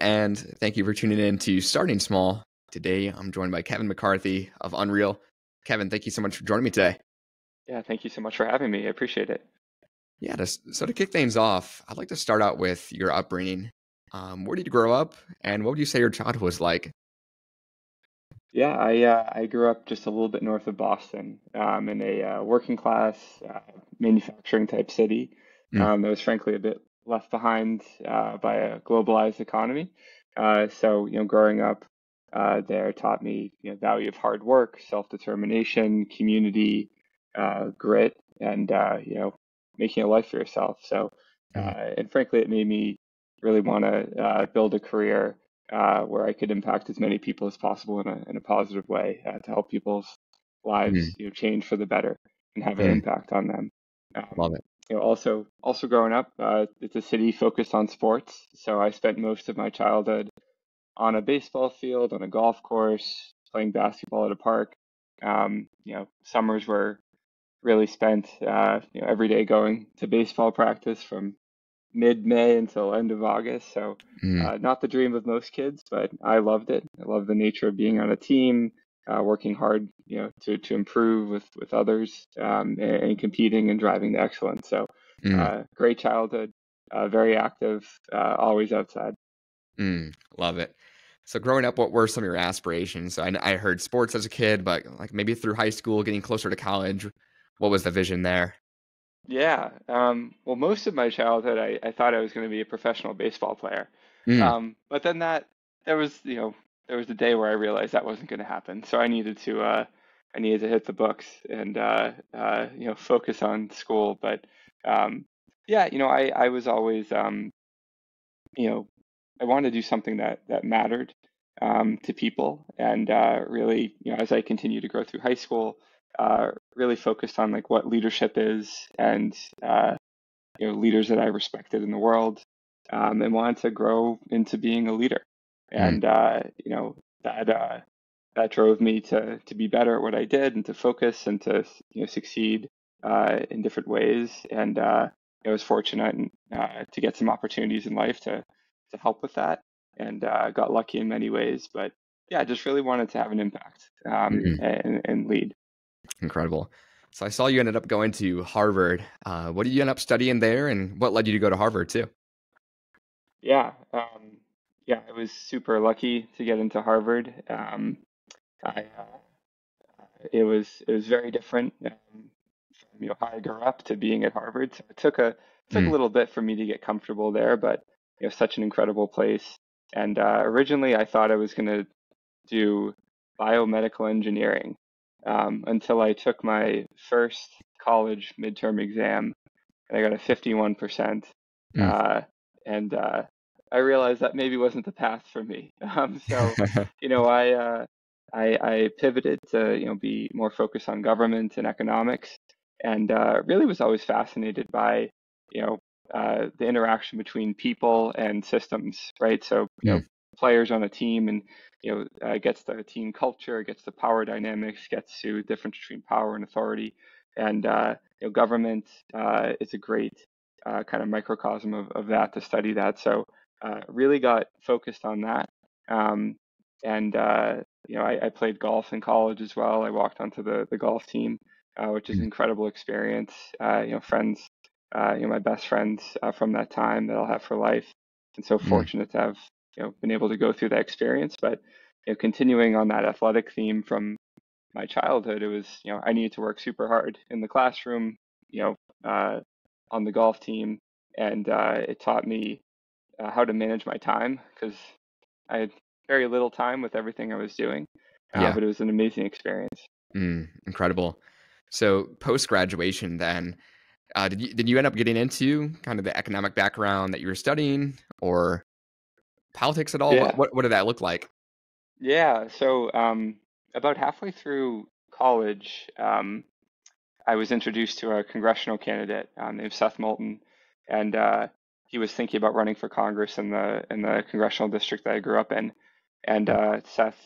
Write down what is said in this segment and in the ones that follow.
and thank you for tuning in to Starting Small. Today, I'm joined by Kevin McCarthy of Unreal. Kevin, thank you so much for joining me today. Yeah, thank you so much for having me. I appreciate it. Yeah, to kick things off, I'd like to start out with your upbringing. Where did you grow up, and what would you say your childhood was like? Yeah, I grew up just a little bit north of Boston, in a working class manufacturing type city Mm, that was frankly a bit left behind by a globalized economy. Growing up there taught me, value of hard work, self-determination, community, grit, and making a life for yourself. mm, And frankly, it made me really want to build a career where I could impact as many people as possible in a positive way to help people's mm, lives, change for the better and have an mm. impact on them. Love it. Also growing up, it's a city focused on sports, so I spent most of my childhood on a baseball field, on a golf course, playing basketball at a park. Summers were really spent, every day going to baseball practice from mid-May until end of August. Mm, Not the dream of most kids, but I loved it. I love the nature of being on a team, working hard, to improve with others, and competing and driving to excellence. mm, Great childhood, very active, always outside. love it. So growing up, what were some of your aspirations? I heard sports as a kid, but like maybe through high school, getting closer to college, what was the vision there? Yeah. Well, most of my childhood, I thought I was going to be a professional baseball player. Mm, But then there was, there was a day where I realized that wasn't going to happen. So I needed to hit the books and, focus on school. But, yeah, I was always, you know, I wanted to do something that mattered, to people, and really, as I continued to grow through high school, really focused on like what leadership is and leaders that I respected in the world, and wanted to grow into being a leader. mm, And that drove me to be better at what I did and to focus and to succeed in different ways. And I was fortunate to get some opportunities in life to help with that, and got lucky in many ways. But yeah, I just really wanted to have an impact, mm. and lead. Incredible. So I saw you ended up going to Harvard. What did you end up studying there, and what led you to go to Harvard too? Yeah, I was super lucky to get into Harvard. It was very different, from how I grew up to being at Harvard. So it took a Mm, little bit for me to get comfortable there, but such an incredible place. And originally, I thought I was going to do biomedical engineering, until I took my first college midterm exam and I got a 51%. mm. Uh, and I realized that maybe wasn't the path for me. You know, I, uh, I pivoted to, be more focused on government and economics, and really was always fascinated by, you know, the interaction between people and systems, right? Mm, Players on a team, and gets the team culture, gets the power dynamics, gets to the difference between power and authority, and government is a great kind of microcosm of that to study that. Really got focused on that. Um, and I played golf in college as well. I walked onto the golf team, which is an mm, incredible experience. Friends, my best friends from that time that I'll have for life, and so mm, fortunate to have been able to go through that experience. But continuing on that athletic theme from my childhood, it was, I needed to work super hard in the classroom, you know, on the golf team, and it taught me how to manage my time because I had very little time with everything I was doing, yeah. but it was an amazing experience. Incredible. So post graduation, then, did you end up getting into kind of the economic background that you were studying, or politics at all? What Yeah, what, what did that look like? yeah. About halfway through college, I was introduced to a congressional candidate named Seth Moulton, and he was thinking about running for Congress in the congressional district that I grew up in. And Mm, Seth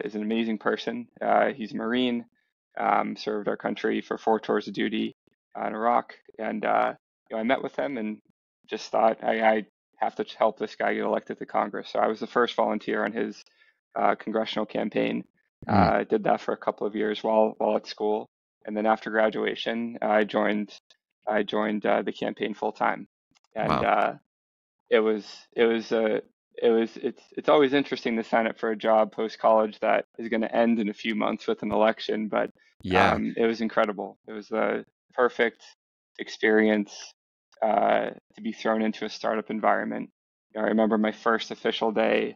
is an amazing person. He's a Marine, served our country for 4 tours of duty in Iraq, and I met with him and just thought I have to help this guy get elected to Congress. So I was the first volunteer on his congressional campaign. Mm. I did that for a couple of years while at school, and then after graduation, I joined the campaign full time, and Wow. it was it was it's always interesting to sign up for a job post college that is going to end in a few months with an election, but Yeah. it was incredible. It was the perfect experience to be thrown into a startup environment. You know, I remember my first official day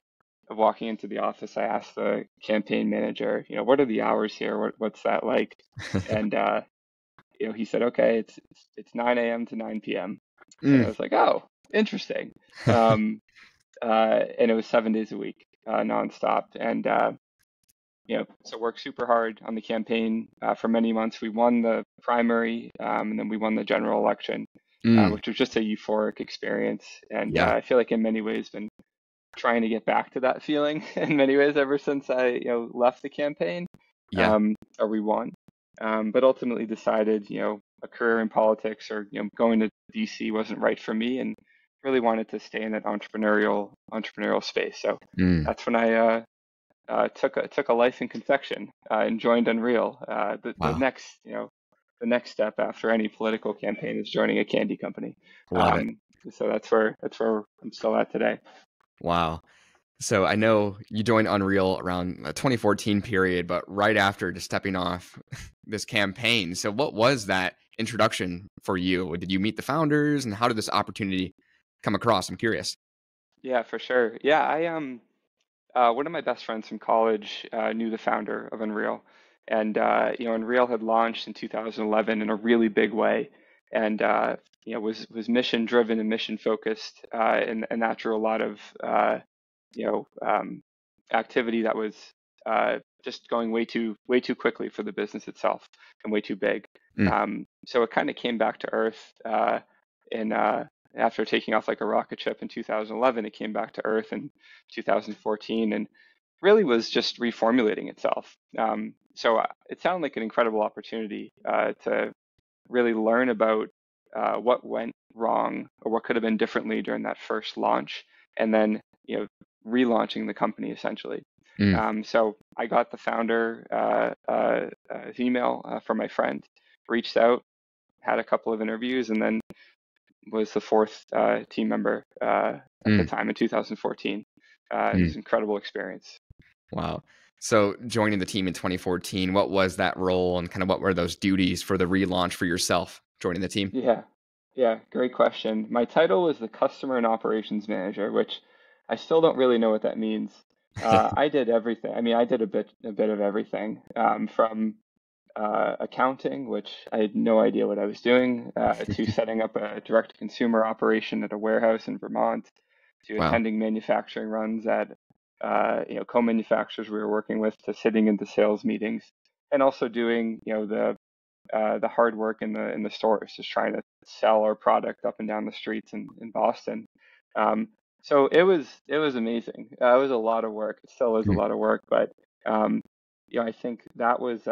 of walking into the office. I asked the campaign manager, what are the hours here? What's that like? And he said, okay, it's 9 a.m. to 9 p.m. And I Mm. was like, oh, interesting. Um, and it was 7 days a week, nonstop. And so worked super hard on the campaign for many months. We won the primary, and then we won the general election, Mm. which was just a euphoric experience. And Yeah. I feel like in many ways been trying to get back to that feeling in many ways ever since I left the campaign, Yeah. or we won. But ultimately decided a career in politics or going to DC wasn't right for me, and really wanted to stay in that entrepreneurial space. So Mm. that's when I took a life in confection and joined Unreal. The Wow. next step after any political campaign is joining a candy company. Love it. Um, so that's where I'm still at today. Wow. So I know you joined Unreal around the 2014 period, but right after just stepping off this campaign. So what was that introduction for you? Did you meet the founders, and how did this opportunity come across? I'm curious. Yeah, for sure. Yeah, one of my best friends from college knew the founder of Unreal, and Unreal had launched in 2011 in a really big way, and was mission driven and mission focused, and that drew a lot of you know um, activity that was just going way too quickly for the business itself and way too big. Mm. So it kind of came back to earth in after taking off like a rocket ship in 2011. It came back to earth in 2014 and really was just reformulating itself. So it sounded like an incredible opportunity to really learn about what went wrong or what could have been differently during that first launch, and then relaunching the company essentially. Mm. So I got the founder email from my friend, reached out, had a couple of interviews, and then was the fourth team member at the Mm. time in 2014. It was Mm. an incredible experience. Wow. So joining the team in 2014, what was that role, and kind of what were those duties for the relaunch for yourself joining the team? Yeah, yeah, great question. My title was the Customer and Operations Manager, which I still don't really know what that means. I did everything. I mean, I did a bit of everything, from accounting, which I had no idea what I was doing, to setting up a direct-to-consumer operation at a warehouse in Vermont, to Wow. attending manufacturing runs at co-manufacturers we were working with, to sitting into sales meetings, and also doing the hard work in the stores, just trying to sell our product up and down the streets in Boston. Um, so it was amazing. It was a lot of work. It still is a Mm. lot of work, but um, I think that was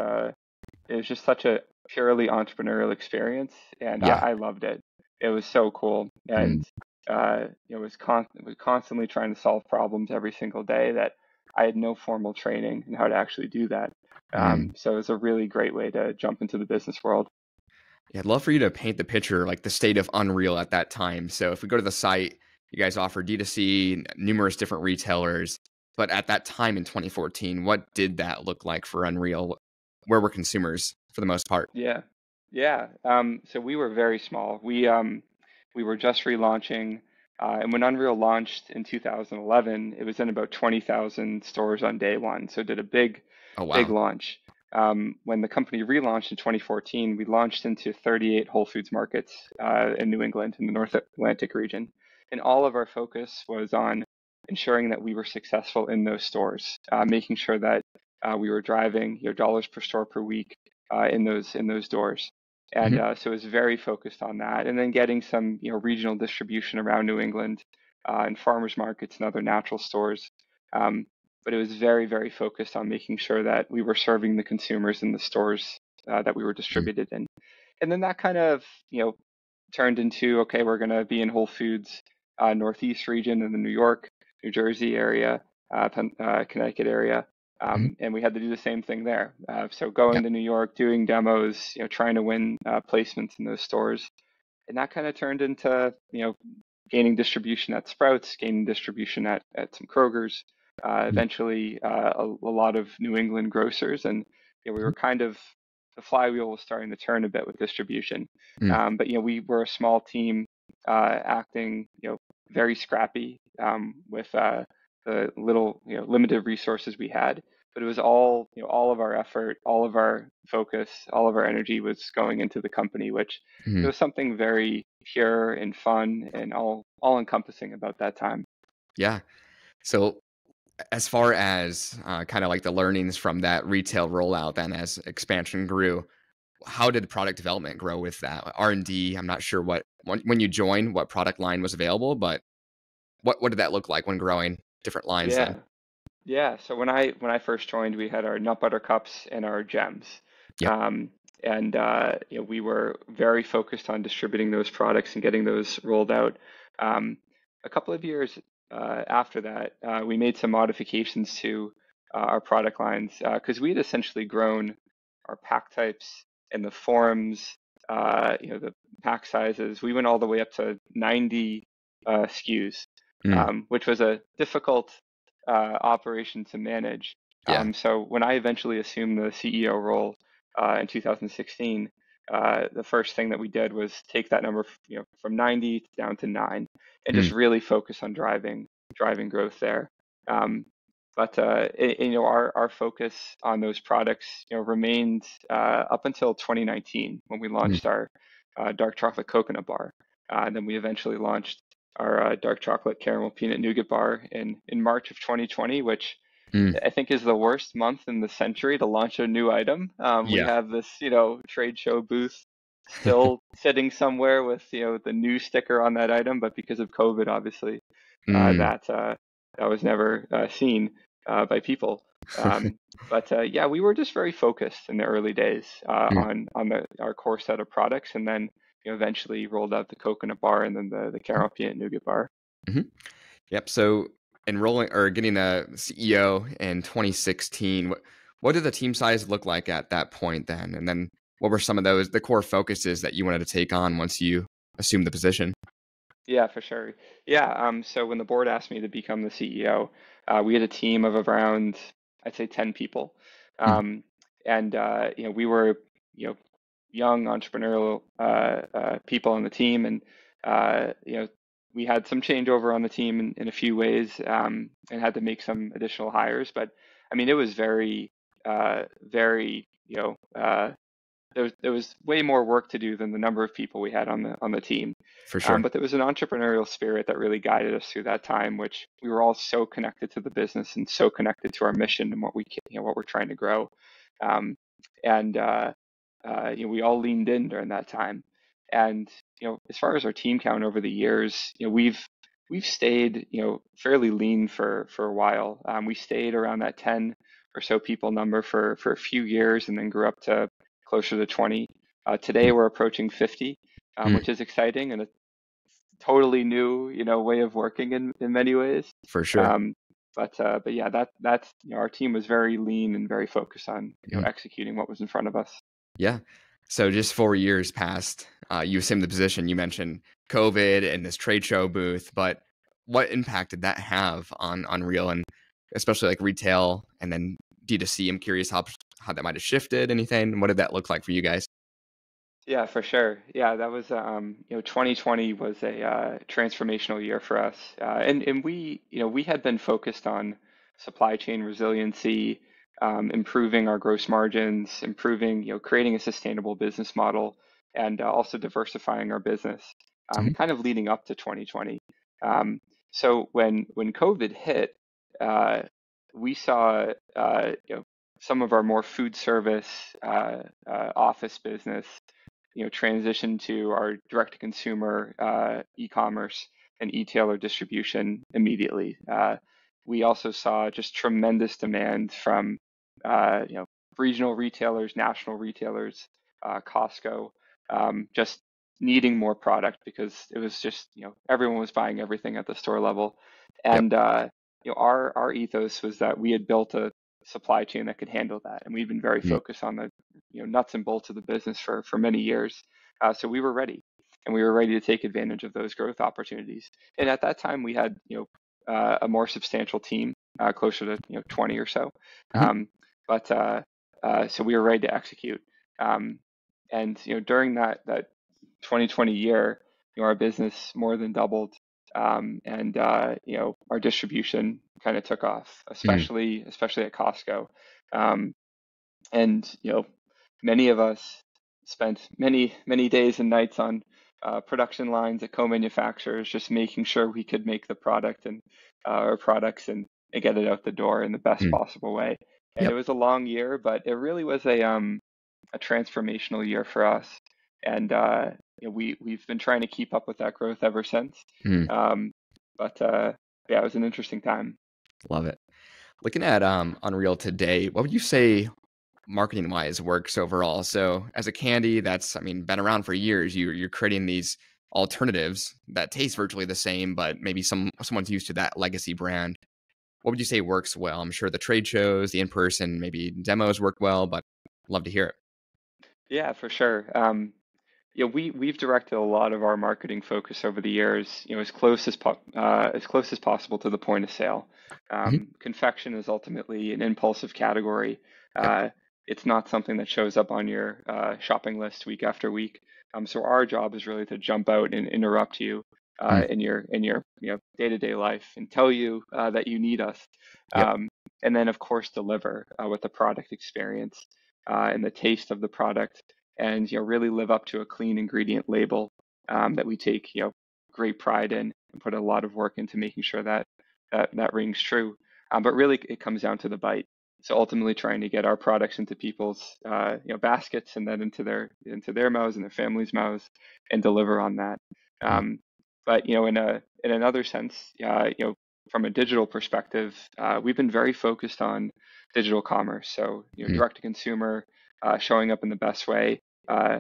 it was just such a purely entrepreneurial experience, and Yeah. I loved it. It was so cool, Mm. and was constantly trying to solve problems every single day that I had no formal training in how to actually do that. Mm. So it was a really great way to jump into the business world. Yeah, I'd love for you to paint the picture, like the state of Unreal at that time. So if we go to the site, you guys offer D2C, numerous different retailers. But at that time in 2014, what did that look like for Unreal? Where were consumers for the most part? Yeah, yeah. So we were very small. We were just relaunching, and when Unreal launched in 2011, it was in about 20,000 stores on day one. So it did a Oh, big wow. launch. When the company relaunched in 2014, we launched into 38 Whole Foods markets in New England, in the North Atlantic region, and all of our focus was on ensuring that we were successful in those stores, making sure that we were driving dollars per store per week in those doors. And Hmm. so it was very focused on that, and then getting some regional distribution around New England, and farmers markets and other natural stores. Um, but it was very, very focused on making sure that we were serving the consumers in the stores that we were distributed in. And then that kind of turned into, okay, we're going to be in Whole Foods Northeast region in the New York, New Jersey area, Connecticut area. Mhm. And we had to do the same thing there. So going Yep. to New York, doing demos, trying to win placements in those stores, and that kind of turned into gaining distribution at Sprouts, gaining distribution at some Kroger's, Mm, eventually a lot of New England grocers, and we mhm, were kind of the flywheel was starting to turn a bit with distribution. mm, But we were a small team acting very scrappy with the little limited resources we had. But it was all of our effort, all of our focus, all of our energy was going into the company, which there mhm. was something very pure and fun and all encompassing about that time. Yeah. So as far as kind of like the learnings from that retail rollout, then as expansion grew, how did product development grow with that R&D? I'm not sure what when you joined, what product line was available, but what did that look like when growing different lines then? Yeah. Yeah, so when I first joined, we had our nut butter cups and our gems, Yep. um, and we were very focused on distributing those products and getting those rolled out. Um, a couple of years after that, we made some modifications to our product lines because we had essentially grown our pack types and the forms, the pack sizes. We went all the way up to 90 SKUs, Mm, which was a difficult operation to manage. yeah. So when I eventually assumed the CEO role in 2016, the first thing that we did was take that number, from 90 down to 9, and Mm, just really focus on driving growth there. Um, but our focus on those products, remained up until 2019 when we mm, launched our dark chocolate coconut bar. And then we eventually launched our dark chocolate caramel peanut nougat bar in March of 2020, which mm. I think is the worst month in the century to launch a new item. We Yeah. have this, trade show booth still sitting somewhere with, the new sticker on that item, but because of COVID, obviously, Mm. that was never seen by people. But yeah, we were just very focused in the early days Mm, on our core set of products, and then eventually rolled out the coconut bar and then the mhm, caramel peanut nougat bar. mhm. Yep. So enrolling or getting a CEO in 2016, what did the team size look like at that point then? And then what were some of the core focuses that you wanted to take on once you assumed the position? Yeah, for sure. Yeah. So when the board asked me to become the CEO, we had a team of around, I'd say, 10 people. Mm, Um, and, we were, young entrepreneurial people on the team. And, we had some changeover on the team in a few ways and had to make some additional hires. But I mean, it was very, there was way more work to do than the number of people we had on the team. for sure. But there was an entrepreneurial spirit that really guided us through that time, which we were all so connected to the business and so connected to our mission and what we're trying to grow. Um, and we all leaned in during that time. And as far as our team count over the years, we've stayed fairly lean for a while. We stayed around that 10 or so people number for a few years, and then grew up to closer to 20. Today Mm, we're approaching 50, mm, which is exciting and a totally new, way of working in many ways. for sure. Um, but yeah, that's our team was very lean and very focused on Mm, executing what was in front of us. yeah. So just 4 years passed. You assumed the position. You mentioned COVID and this trade show booth, but what impact did that have on Unreal and especially like retail and then D2C? I'm curious how that might have shifted anything. What did that look like for you guys? Yeah, for sure. Yeah, that was 2020 was a transformational year for us, and we had been focused on supply chain resiliency, improving our gross margins, improving creating a sustainable business model, and also diversifying our business, Mhm, kind of leading up to 2020. Um, so when COVID hit, uh, we saw some of our more food service office business transition to our direct-to-consumer e-commerce and e-tailer distribution immediately. We also saw just tremendous demand from regional retailers, national retailers, Costco, just needing more product because it was just, everyone was buying everything at the store level. Yep. And our ethos was that we had built a supply chain that could handle that, and we've been very Mm, focused on the nuts and bolts of the business for many years. So we were ready, and we were ready to take advantage of those growth opportunities. And at that time, we had a more substantial team, closer to 20 or so. mhm, Um, but so we were ready to execute. Um, and during that 2020 year, our business more than doubled, and our distribution kind of took off, mm, especially at Costco. Um, and many of us spent many days and nights on production lines at co-manufacturers, just making sure we could make the product and our products and get it out the door in the best mm. possible way. And it Yep. was a long year, but it really was a transformational year for us. And we've been trying to keep up with that growth ever since. Mm, Um, but yeah, it was an interesting time. love it. Looking at Unreal today, what would you say marketing wise works overall? So as a candy that's, I mean, been around for years, you're creating these alternatives that taste virtually the same, but maybe someone's used to that legacy brand. What would you say works well? I'm sure the trade shows, the in-person, maybe demos work well, but love to hear it. Yeah, for sure. Yeah, we've directed a lot of our marketing focus over the years, as close as possible to the point of sale. Mhm. Confection is ultimately an impulsive category. Yep. Uh, it's not something that shows up on your shopping list week after week. So our job is really to jump out and interrupt you Mm, in your day-to-day life and tell you that you need us, yep. um, and then of course deliver with the product experience and the taste of the product, and really live up to a clean ingredient label that we take great pride in and put a lot of work into making sure that rings true. But really, it comes down to the bite. So ultimately, trying to get our products into people's baskets and then into their mouths and their families' mouths and deliver on that. Mm, Um, but in another sense, from a digital perspective, we've been very focused on digital commerce. So mm, direct to consumer, showing up in the best way uh,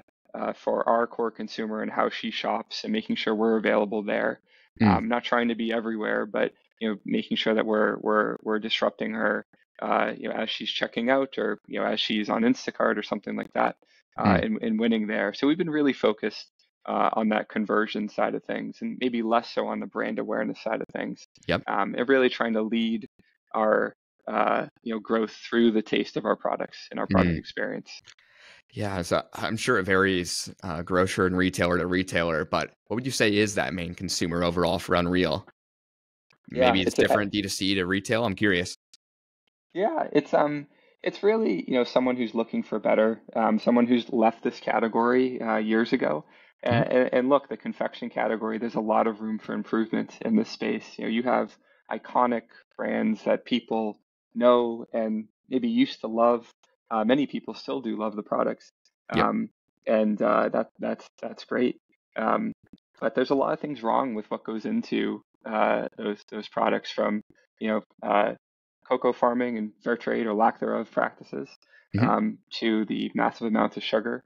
for our core consumer and how she shops, and making sure we're available there. mm, Not trying to be everywhere, but making sure that we're disrupting her, as she's checking out, or as she's on Instacart or something like that, mm. and winning there. So we've been really focused on that conversion side of things, and maybe less so on the brand awareness side of things, Yep. and really trying to lead our growth through the taste of our products and our product Mm. experience. Yeah, so I'm sure it varies grocer and retailer to retailer, but what would you say is that main consumer overall for Unreal? Yeah, Maybe it's different D2C to retail. I'm curious. yeah, it's really someone who's looking for better, someone who's left this category years ago. Mhm. And look, the confection category, there's a lot of room for improvement in this space. You have iconic brands that people know and maybe used to love. Many people still do love the products, Yep. um, and that's great. Um, but there's a lot of things wrong with what goes into those products, from you know. Cocoa farming and fair trade or lack thereof practices, Mhm. to the massive amounts of sugar,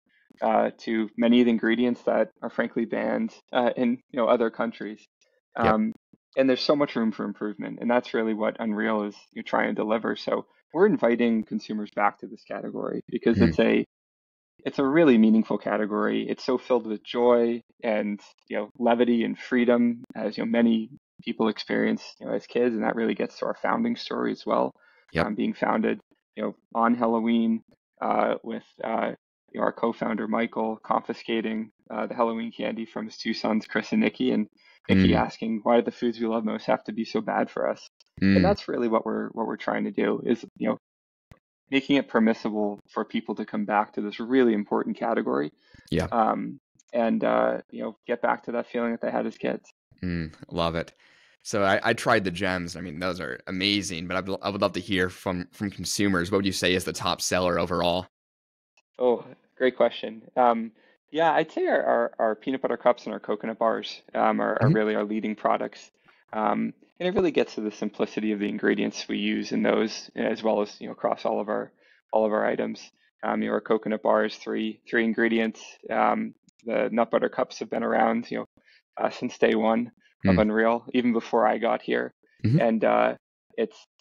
to many of the ingredients that are frankly banned in other countries. Yep. Um, and there's so much room for improvement, and that's really what Unreal is trying to deliver. So we're inviting consumers back to this category because Mm. it's a really meaningful category. It's so filled with joy and levity and freedom, as many people experienced as kids, and that really gets to our founding story as well. Yep. Being founded on Halloween, with our co-founder Michael confiscating the Halloween candy from his two sons Chris and Nikki, and Nikki Mm. asking, why do the foods we love most have to be so bad for us? And Mm. that's really what we're trying to do, is making it permissible for people to come back to this really important category, Yeah. um, and get back to that feeling that they had as kids. Love it. So I tried the gems. I mean, those are amazing, but I would love to hear from consumers. What would you say is the top seller overall? Oh, great question. Yeah, I'd say our peanut butter cups and our coconut bars are Mhm. really our leading products. And it really gets to the simplicity of the ingredients we use in those, as well as across all of our items. Our coconut bars, three ingredients. the nut butter cups have been around, since day one of Mm. Unreal, even before I got here, Hmm. and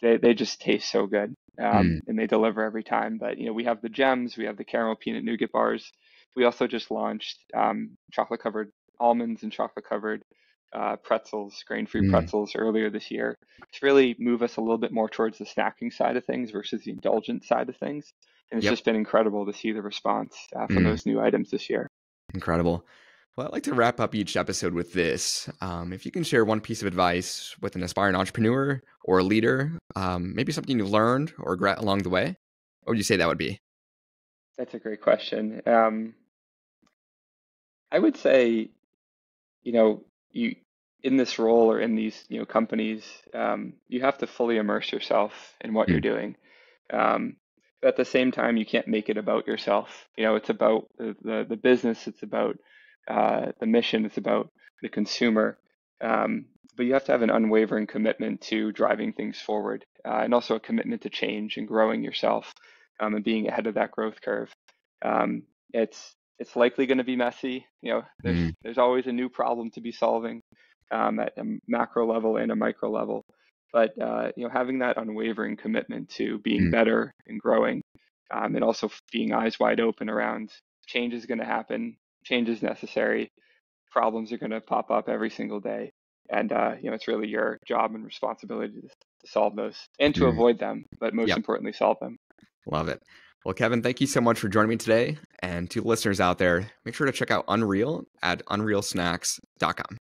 they just taste so good, Mm. and they deliver every time. But we have the gems, we have the caramel peanut nougat bars. We also just launched chocolate covered almonds and chocolate covered pretzels, grain-free Mm. pretzels earlier this year to really move us a little bit more towards the snacking side of things versus the indulgent side of things. And it's Yep. just been incredible to see the response from Mm. those new items this year. Incredible. Well, I'd like to wrap up each episode with this. If you can share one piece of advice with an aspiring entrepreneur or a leader, maybe something you've learned or regret along the way, what would you say that would be? That's a great question. I would say, you in this role or in these, companies, you have to fully immerse yourself in what you're Mm. doing. Um, but at the same time, you can't make it about yourself. It's about the business. It's about the mission. It's about the consumer. Um, but you have to have an unwavering commitment to driving things forward, and also a commitment to change and growing yourself, and being ahead of that growth curve. Um, it's likely going to be messy. Mm. There's always a new problem to be solving, at a macro level and a micro level. But having that unwavering commitment to being Mm. better and growing, and also being eyes wide open around change is going to happen, change is necessary, problems are going to pop up every single day, and it's really your job and responsibility to solve those and to Mm. avoid them, but most Yep. importantly, solve them. Love it. Well, Kevin, thank you so much for joining me today. And to listeners out there, make sure to check out Unreal at unrealsnacks.com.